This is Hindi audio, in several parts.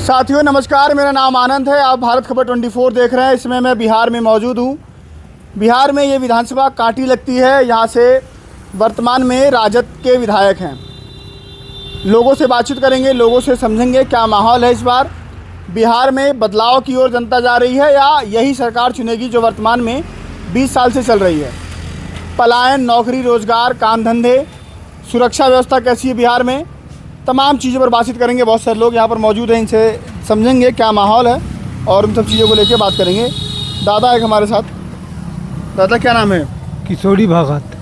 साथियों नमस्कार, मेरा नाम आनंद है। आप भारत खबर 24 देख रहे हैं। इसमें मैं बिहार में मौजूद हूँ। बिहार में ये विधानसभा कांटी लगती है। यहाँ से वर्तमान में राजद के विधायक हैं। लोगों से बातचीत करेंगे, लोगों से समझेंगे क्या माहौल है इस बार। बिहार में बदलाव की ओर जनता जा रही है या यही सरकार चुनेगी जो वर्तमान में 20 साल से चल रही है। पलायन, नौकरी, रोज़गार, काम धंधे, सुरक्षा व्यवस्था कैसी है बिहार में, तमाम चीज़ों पर बातचीत करेंगे। बहुत सारे लोग यहाँ पर मौजूद हैं, इनसे समझेंगे क्या माहौल है और उन सब चीज़ों को लेकर बात करेंगे। दादा एक हमारे साथ। दादा क्या नाम है? किशोरी भगत।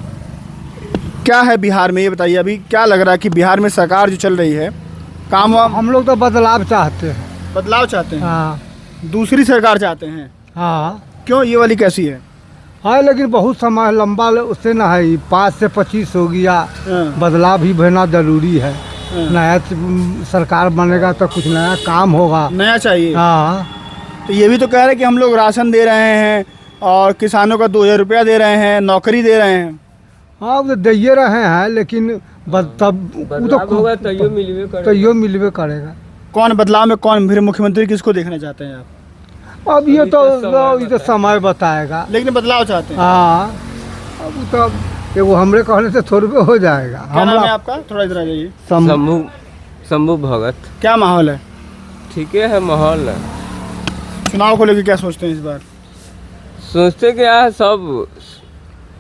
क्या है बिहार में ये बताइए, अभी क्या लग रहा है कि बिहार में सरकार जो चल रही है काम हम लोग तो बदलाव चाहते हैं। बदलाव चाहते हैं? हाँ दूसरी सरकार चाहते हैं? हाँ क्यों, ये वाली कैसी है? हाँ, लेकिन बहुत समय लंबा उससे ना है, 5 से 25 हो गया। हाँ। बदलाव भी होना जरूरी है। नया सरकार बनेगा तो कुछ नया काम होगा। नया चाहिए। हाँ, तो ये भी तो कह रहे हैं कि हम लोग राशन दे रहे हैं और किसानों का 2000 रुपया दे रहे हैं, नौकरी दे रहे हैं। हाँ वो दे रहे हैं, लेकिन तब तैयो मिलवे करेगा। कौन बदलाव में कौन फिर मुख्यमंत्री किसको देखना चाहते हैं आप? अब ये तो समय बताएगा, लेकिन बदलाव चाहते हैं। हाँ, अब तो वो हमरे कहने से थोड़ी पे हो जाएगा। क्या नाम है आपका? थोड़ा इधर आ जाइए। शंभू भगत। क्या माहौल है? ठीक है माहौल है। चुनाव को लेकर क्या सोचते हैं इस बार? सोचते क्या है, सब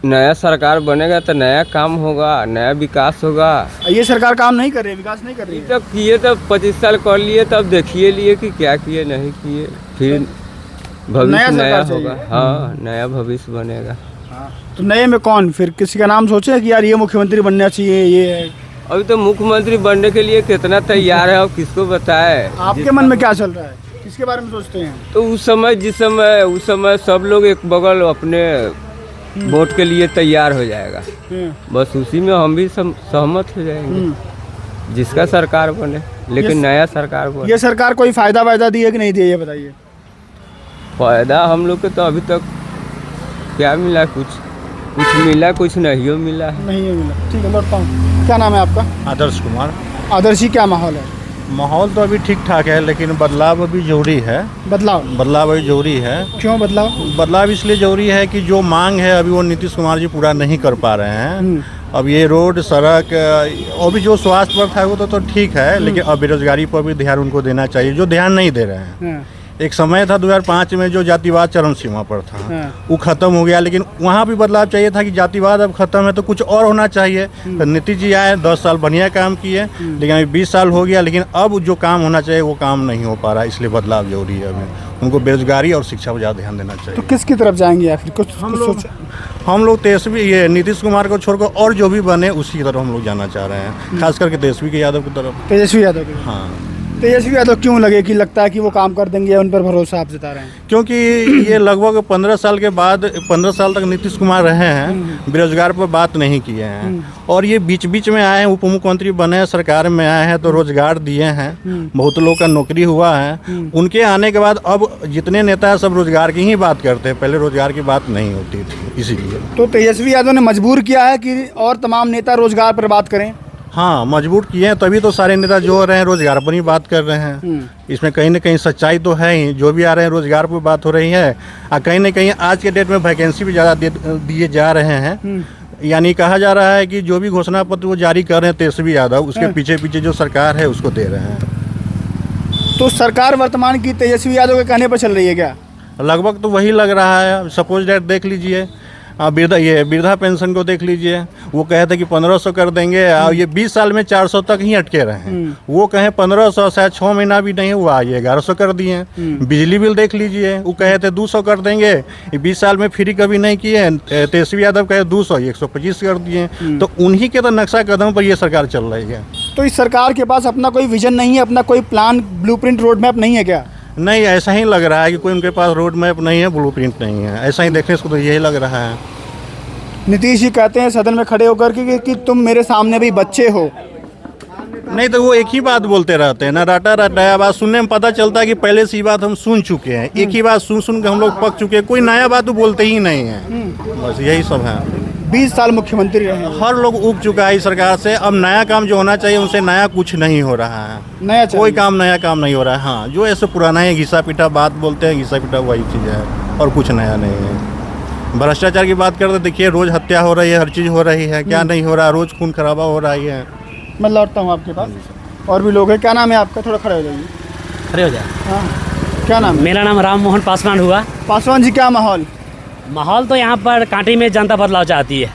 नया सरकार बनेगा तो नया काम होगा, नया विकास होगा। ये सरकार काम नहीं कर रही है, विकास नहीं कर रही है। तब किए तब 25 साल कर लिए, तब देखिए लिए कि क्या किए नहीं किए, फिर भविष्य नया होगा। हाँ, नया भविष्य बनेगा। तो नए में कौन, फिर किसी का नाम सोचे कि यार ये मुख्यमंत्री बनना चाहिए, ये है? अभी तो मुख्यमंत्री बनने के लिए कितना तैयार है और किसको बताए। आपके मन में क्या चल रहा है, किसके बारे में सोचते हैं? तो उस समय सब लोग एक बगल अपने वोट के लिए तैयार हो जाएगा। बस उसी में हम भी सहमत हो जाएंगे जिसका सरकार बने, लेकिन नया सरकार बने। ये सरकार कोई फायदा वायदा दी है कि नहीं दी है, ये बताइए। फायदा हम लोग को तो अभी तक क्या मिला, कुछ मिला, कुछ नहीं मिला है। नहीं मिला। ठीक है, लौटता हूँ। क्या नाम है आपका? आदर्श कुमार। आदर्श जी, क्या माहौल है? माहौल तो अभी ठीक ठाक है, लेकिन बदलाव अभी जरूरी है। बदलाव अभी जरूरी है। क्यों बदलाव? बदलाव इसलिए जरूरी है कि जो मांग है अभी वो नीतीश कुमार जी पूरा नहीं कर पा रहे हैं। अब ये रोड, सड़क और भी जो स्वास्थ्य पर था वो तो ठीक है, लेकिन अब बेरोजगारी पर भी ध्यान उनको देना चाहिए, जो ध्यान नहीं दे रहे हैं। एक समय था 2005 में जो जातिवाद चरम सीमा पर था, वो खत्म हो गया, लेकिन वहाँ भी बदलाव चाहिए था कि जातिवाद अब खत्म है तो कुछ और होना चाहिए। तो नीतीश जी आए, 10 साल बढ़िया काम किए, लेकिन अभी 20 साल हो गया, लेकिन अब जो काम होना चाहिए वो काम नहीं हो पा रहा, इसलिए बदलाव जरूरी है। अभी उनको बेरोजगारी और शिक्षा पर ज़्यादा ध्यान देना चाहिए। तो किसकी तरफ जाएंगे या फिर कुछ हम लोग तेजस्वी, ये नीतीश कुमार को छोड़कर और जो भी बने उसी की तरफ हम लोग जाना चाह रहे हैं, खास करके तेजस्वी यादव की तरफ। तेजस्वी यादव की? हाँ। तेजस्वी यादव क्यों लगे कि लगता है कि वो काम कर देंगे, उन पर भरोसा आप जता रहे हैं? क्योंकि ये लगभग 15 साल के बाद 15 साल तक नीतीश कुमार रहे हैं, बेरोजगार पर बात नहीं किए हैं, और ये बीच बीच में आए हैं, उप मुख्यमंत्री बने हैं, सरकार में आए हैं तो रोजगार दिए हैं, बहुत लोग का नौकरी हुआ है। उनके आने के बाद अब जितने नेता हैं सब रोजगार की ही बात करते हैं, पहले रोजगार की बात नहीं होती थी, इसीलिए। तो तेजस्वी यादव ने मजबूर किया है कि और तमाम नेता रोजगार पर बात करें? हाँ, मजबूर किए हैं, तभी तो सारे नेता जो हो रहे हैं रोजगार पर ही बात कर रहे हैं। इसमें कहीं ना कहीं सच्चाई तो है ही, जो भी आ रहे हैं रोजगार पर बात हो रही है, और कहीं ना कहीं आज के डेट में वैकेंसी भी ज़्यादा दिए जा रहे हैं। यानी कहा जा रहा है कि जो भी घोषणा पत्र वो जारी कर रहे हैं तेजस्वी यादव, उसके पीछे पीछे जो सरकार है उसको दे रहे हैं। तो सरकार वर्तमान की तेजस्वी यादव के कहने पर चल रही है क्या? लगभग तो वही लग रहा है। सपोज डेट देख लीजिए, वृद्धा पेंशन को देख लीजिए, वो कहे थे कि 1500 कर देंगे, और ये 20 साल में 400 तक ही अटके रहे हैं। वो कहे 1500, शायद 6 महीना भी नहीं हुआ, ये 1100 कर दिए। बिजली बिल देख लीजिए, वो कहे थे 200 कर देंगे, 20 साल में फ्री कभी नहीं किए। तेजस्वी यादव कहे 200, 125 कर दिए। तो उन्हीं के तो नक्शा कदम पर ये सरकार चल रही है। तो इस सरकार के पास अपना कोई विजन नहीं है, अपना कोई प्लान, ब्लूप्रिंट, रोड मैप नहीं है क्या? नहीं, ऐसा ही लग रहा है कि कोई उनके पास रोड मैप नहीं है, ब्लूप्रिंट नहीं है, ऐसा ही देखने से तो यही लग रहा है। नीतीश जी कहते हैं सदन में खड़े होकर कि तुम मेरे सामने भी बच्चे हो। नहीं तो वो एक ही बात बोलते रहते हैं ना, रटा रटाया बात। सुनने में पता चलता है कि पहले से ही बात हम सुन चुके हैं, एक ही बात सुन के हम लोग पक चुके हैं, कोई नया बात तो बोलते ही नहीं है। बस यही सब है। 20 साल मुख्यमंत्री रहे हैं। हर लोग उब चुका है इस सरकार से। अब नया काम जो होना चाहिए उनसे नया कुछ नहीं हो रहा है। नया कोई काम नया काम नहीं हो रहा है। हाँ, जो ऐसे पुराना है घिसा पिटा बात बोलते हैं, घिसा पिटा वही चीज़ है और कुछ नया नहीं है। भ्रष्टाचार की बात करते देखिए, रोज़ हत्या हो रही है, हर चीज़ हो रही है, क्या नहीं हो रहा है, रोज़ खून खराबा हो रही है। मैं लौटता हूँ आपके पास, और भी लोग हैं। क्या नाम है आपका? थोड़ा खड़े हो जाइए। खड़े हो जाए। हाँ, क्या नाम है? मेरा नाम राम मोहन पासवान हुआ। पासवान जी, क्या माहौल? माहौल तो यहाँ पर कांटी में जनता बदलाव चाहती है।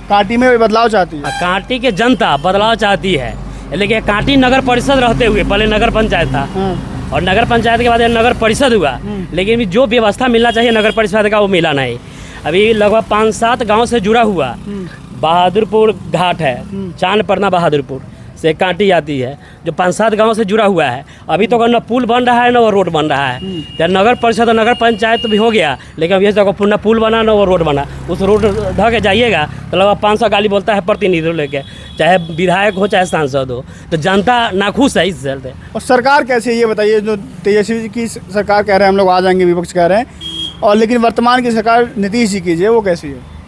कांटी में बदलाव चाहती है? कांटी के जनता बदलाव चाहती है, लेकिन कांटी नगर परिषद रहते हुए पहले नगर पंचायत था, हाँ। और नगर पंचायत के बाद नगर परिषद हुआ, लेकिन जो व्यवस्था मिलना चाहिए नगर परिषद का वो मिला नहीं। अभी लगभग 5-7 गांव से जुड़ा हुआ बहादुरपुर घाट है, चांद परना बहादुरपुर से कांटी आती है, जो 5-7 गांव से जुड़ा हुआ है। अभी तो न पुल बन रहा है न वो रोड बन रहा है। तो नगर परिषद और नगर पंचायत भी हो गया, लेकिन अभी तक न पुल बना न वो रोड बना। उस रोड ढह के जाइएगा तो लगभग 500 गाली बोलता है प्रतिनिधि लेके, चाहे विधायक हो चाहे सांसद हो। तो जनता नाखुश है इस चलते। और सरकार कैसी है ये बताइए? जो तेजस्वी जी की सरकार कह रहे हैं हम लोग आ जाएंगे, विपक्ष कह रहे हैं, और लेकिन वर्तमान की सरकार नीतीश जी की वो कैसी है?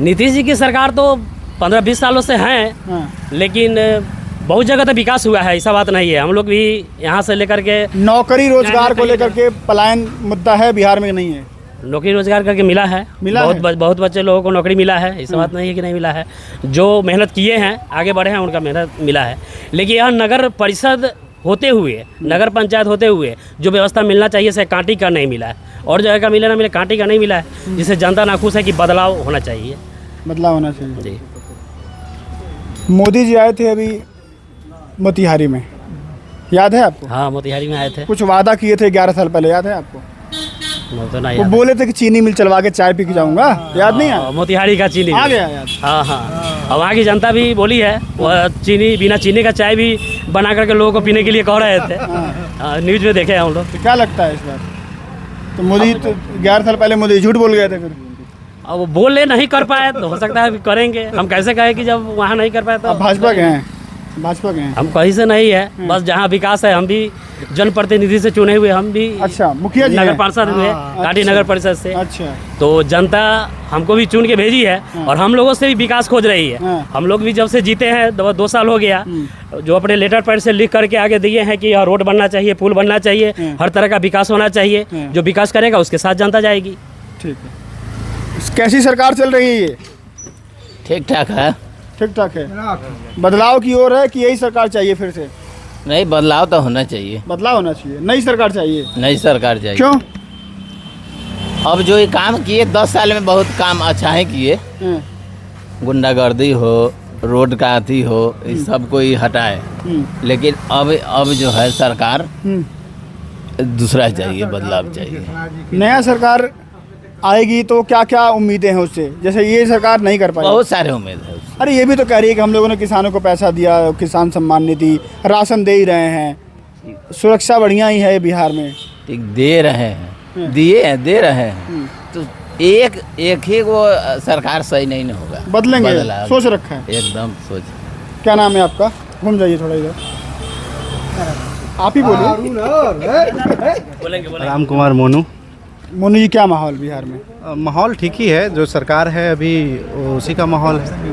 नीतीश जी की सरकार तो 15-20 सालों से हैं, हाँ। लेकिन बहुत जगह तो विकास हुआ है, ऐसा बात नहीं है। हम लोग भी यहाँ से लेकर के नौकरी रोजगार को लेकर के पलायन मुद्दा है बिहार में, नहीं है? नौकरी रोजगार करके मिला है, बहुत बच्चे लोगों को नौकरी मिला है, ऐसा बात नहीं है कि नहीं मिला है। जो मेहनत किए हैं आगे बढ़े हैं उनका मेहनत मिला है। लेकिन यह नगर परिषद होते हुए, नगर पंचायत होते हुए जो व्यवस्था मिलना चाहिए से कांटी का नहीं मिला है, और जगह का मिले ना मिले कांटी का नहीं मिला है, जिससे जनता नाखुश है कि बदलाव होना चाहिए। बदलाव होना चाहिए जी। मोदी जी आए थे अभी मोतिहारी में, याद है आपको? हाँ, मोतिहारी में आए थे। कुछ वादा किए थे 11 साल पहले, याद है आपको? वो तो नहीं वो याद। बोले थे कि चीनी मिल चलवा के चाय पी के जाऊंगा, याद नहीं है? मोतिहारी का चीनी आ गया याद। हाँ हाँ, और वहाँ की जनता भी बोली है, वह चीनी बिना चीनी का चाय भी बना करके लोगों को पीने के लिए कह रहे थे। न्यूज़ में देखे हम लोग। तो क्या लगता है इस बार? तो मोदी तो 11 साल पहले मोदी झूठ बोल गए थे फिर। अब वो बोले नहीं कर पाए तो हो सकता है अभी करेंगे। हम कैसे कहें कि जब वहाँ नहीं कर पाए तो? अब भाजपा के हैं, भाजपा के हैं। हम कहीं से नहीं है, बस जहाँ विकास है, हम भी जनप्रतिनिधि से चुने हुए, हम भी अच्छा, मुखिया जी नगर हैं? पार्षद हुए कांटी नगर परिषद से। अच्छा, तो जनता हमको भी चुन के भेजी है, और हम लोगों से भी विकास खोज रही है। हाँ। हम लोग भी जब से जीते हैं 2 साल हो गया, जो अपने लेटर पैड से लिख करके आगे दिए हैं कि यह रोड बनना चाहिए, पुल बनना चाहिए, हर तरह का विकास होना चाहिए। जो विकास करेगा उसके साथ जनता जाएगी। ठीक है। कैसी सरकार चल रही है ये? ठीक ठाक है। ठीक ठाक है। बदलाव की ओर है कि यही सरकार चाहिए फिर से? नहीं, बदलाव तो होना चाहिए। बदलाव होना चाहिए, नई सरकार चाहिए। नई सरकार चाहिए। क्यों? अब जो ये काम किए 10 साल में बहुत काम अच्छा है किए। हाँ। गुंडागर्दी हो, रोड का अथी हो, इस सब को ही हटाए। लेकिन अब जो है सरकार दूसरा चाहिए, बदलाव चाहिए। नया सरकार आएगी तो क्या क्या उम्मीदें हैं उससे? जैसे ये सरकार नहीं कर पाई। बहुत सारे उम्मीद है उससे। अरे ये भी तो कह रही है कि हम लोगों ने किसानों को पैसा दिया, किसान सम्मान निधि, राशन दे ही रहे हैं, सुरक्षा बढ़िया ही है बिहार में। ठीक, दे रहे हैं, दिए हैं, दे रहे हैं। तो एक ही वो सरकार सही नहीं ना होगा। बदलेंगे, बदलाव सोच रखा है एकदम सोच। क्या नाम है आपका? घूम जाइए थोड़ा इधर, आप ही बोलिए। राम कुमार मोनू। मोनू जी, क्या माहौल बिहार में? माहौल ठीक ही है, जो सरकार है अभी उसी का माहौल है।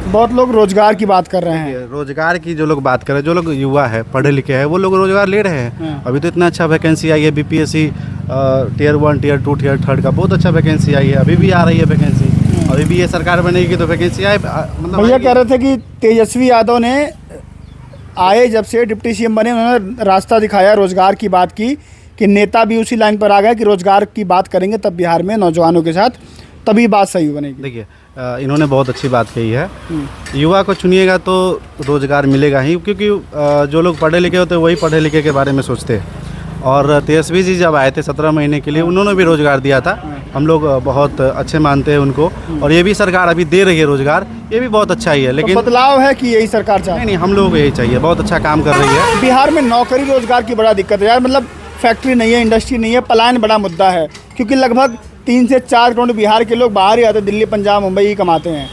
बहुत लोग रोजगार की बात कर रहे हैं। रोजगार की जो लोग बात कर रहे हैं, जो लोग युवा है, पढ़े लिखे हैं, वो लोग रोजगार ले रहे हैं। अभी तो इतना अच्छा वैकेंसी आई है, बीपीएससी Tier 1, Tier 2, Tier 3 का बहुत अच्छा वैकेंसी आई है। अभी भी आ रही है वैकेंसी। अभी भी ये सरकार बनेगी तो वैकेंसी आए, मतलब भैया कह रहे थे कि तेजस्वी यादव ने आए जब से डिप्टी सीएम बने, उन्होंने रास्ता दिखाया, रोजगार की बात की, कि नेता भी उसी लाइन पर आ गए कि रोजगार की बात करेंगे तब बिहार में नौजवानों के साथ तभी बात सही बनेगी। देखिए, इन्होंने बहुत अच्छी बात कही है। युवा को चुनिएगा तो रोजगार मिलेगा ही, क्योंकि जो लोग पढ़े लिखे होते हैं वही पढ़े लिखे के बारे में सोचते हैं। और तेजस्वी जी जब आए थे 17 महीने के लिए, उन्होंने भी रोजगार दिया था। हम लोग बहुत अच्छे मानते हैं उनको, और ये भी सरकार अभी दे रही है रोजगार, ये भी बहुत अच्छा ही है। लेकिन तो बदलाव है कि यही सरकार चाहिए? नहीं, हम लोगों को यही चाहिए, बहुत अच्छा काम कर रही है। बिहार में नौकरी रोजगार की बड़ा दिक्कत है यार, मतलब फैक्ट्री नहीं है, इंडस्ट्री नहीं है, पलायन बड़ा मुद्दा है, क्योंकि लगभग 3 से 4 करोड़ बिहार के लोग बाहर ही आते, दिल्ली, पंजाब, मुंबई ही कमाते हैं।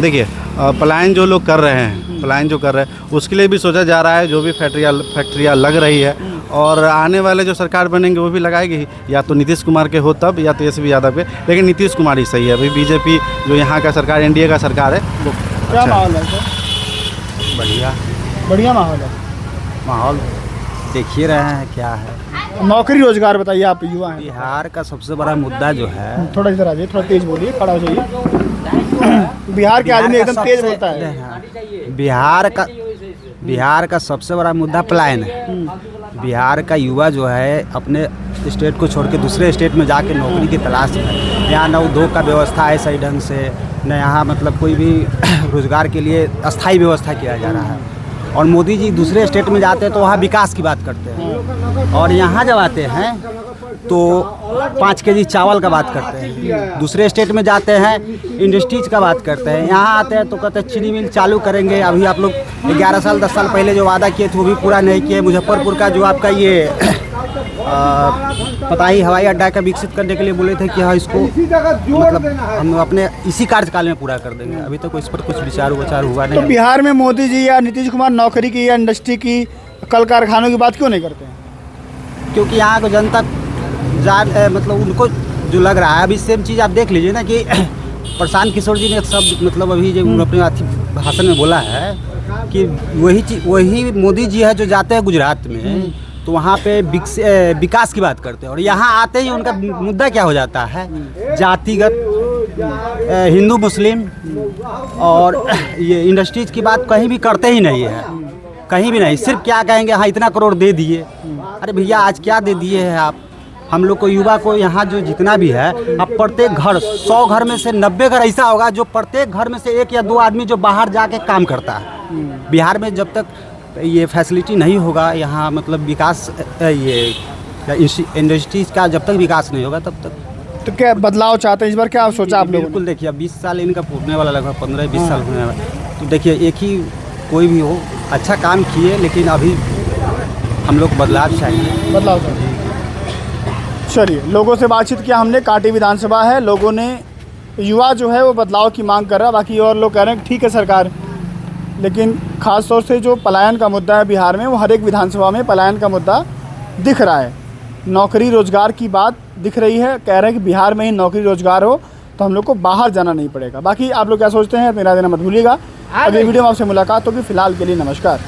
देखिए, पलायन जो लोग कर रहे हैं, पलायन जो कर रहे हैं, उसके लिए भी सोचा जा रहा है। जो भी फैक्ट्रियाँ लग रही है, और आने वाले जो सरकार बनेंगे वो भी लगाएगी ही, या तो नीतीश कुमार के हो तब या तेजस्वी यादव के, लेकिन नीतीश कुमार ही सही है। अभी बीजेपी जो यहाँ का सरकार एनडीए का सरकार है वो क्या अच्छा माहौल है सर? बढ़िया माहौल है। माहौल देख ही रहे हैं क्या है। नौकरी रोजगार बताइए, आप युवा हैं। बिहार का सबसे बड़ा मुद्दा जो है, थोड़ा इधर आ जाइए, थोड़ा तेज बोलिए, खड़ा हो जाइए। बिहार के आदमी एकदम तेज बोलता है। बिहार का सबसे बड़ा मुद्दा पलायन है। बिहार का युवा जो है अपने स्टेट को छोड़ के दूसरे स्टेट में जाके नौकरी की तलाश में, यहाँ न उद्योग का व्यवस्था है सही ढंग से, न यहाँ मतलब कोई भी रोजगार के लिए अस्थायी व्यवस्था किया जा रहा है। और मोदी जी दूसरे स्टेट में जाते हैं तो वहाँ विकास की बात करते हैं, और यहाँ जब आते हैं तो 5 केजी चावल का बात करते हैं। दूसरे स्टेट में जाते हैं इंडस्ट्रीज का बात करते हैं, यहाँ आते हैं तो कहते हैं चीनी मिल चालू करेंगे। अभी आप लोग 11 साल 10 साल पहले जो वादा किए थे वो भी पूरा नहीं किए। मुजफ्फरपुर का जो आपका ये पताही हवाई अड्डा का विकसित करने के लिए बोले थे कि हाँ इसको मतलब हम अपने इसी कार्यकाल में पूरा कर देंगे। अभी तक इस पर कुछ विचार हुआ नहीं। तो बिहार में मोदी जी या नीतीश कुमार नौकरी की या इंडस्ट्री की, कल कारखानों की बात क्यों नहीं करते हैं? क्योंकि यहाँ को जनता मतलब उनको जो लग रहा है, अभी सेम चीज़ आप देख लीजिए ना कि प्रशांत किशोर जी ने एक शब्द मतलब अभी जो अपने भाषण में बोला है कि वही मोदी जी है जो जाते हैं गुजरात में तो वहाँ पे विकास की बात करते हैं, और यहाँ आते ही उनका मुद्दा क्या हो जाता है, जातिगत हिंदू मुस्लिम, और ये इंडस्ट्रीज की बात कहीं भी करते ही नहीं है, कहीं भी नहीं। सिर्फ क्या कहेंगे, हाँ इतना करोड़ दे दिए। अरे भैया आज क्या दे दिए हैं आप? हम लोग को युवा को यहाँ जो जितना भी है, अब प्रत्येक घर 100 घर में से 90 घर ऐसा होगा जो प्रत्येक घर में से 1 या 2 आदमी जो बाहर जाके काम करता है। बिहार में जब तक ये फैसिलिटी नहीं होगा, यहाँ मतलब विकास ये इंडस्ट्रीज का जब तक विकास नहीं होगा तब तक। तो क्या बदलाव चाहते हैं इस बार, क्या सोचा आप लोगों ने? बिल्कुल देखिए, 20 साल इनका पूरने वाला, लगभग 15-20 साल होने वाला। तो देखिए एक ही कोई भी हो अच्छा काम किए, लेकिन अभी हम लोग बदलाव चाहिए। बदलाव चाहिए। चलिए, लोगों से बातचीत किया हमने। कांटी विधानसभा है, लोगों ने, युवा जो है वो बदलाव की मांग कर रहा है। बाकी और लोग कह रहे हैं ठीक है सरकार, लेकिन ख़ास तौर से जो पलायन का मुद्दा है बिहार में, वो हर एक विधानसभा में पलायन का मुद्दा दिख रहा है। नौकरी रोजगार की बात दिख रही है, कह रहे हैं कि बिहार में ही नौकरी रोजगार हो तो हम लोग को बाहर जाना नहीं पड़ेगा। बाकी आप लोग क्या सोचते हैं मेरा देना मत भूलिएगा। अगली वीडियो में आपसे मुलाकात होगी। फिलहाल के लिए नमस्कार।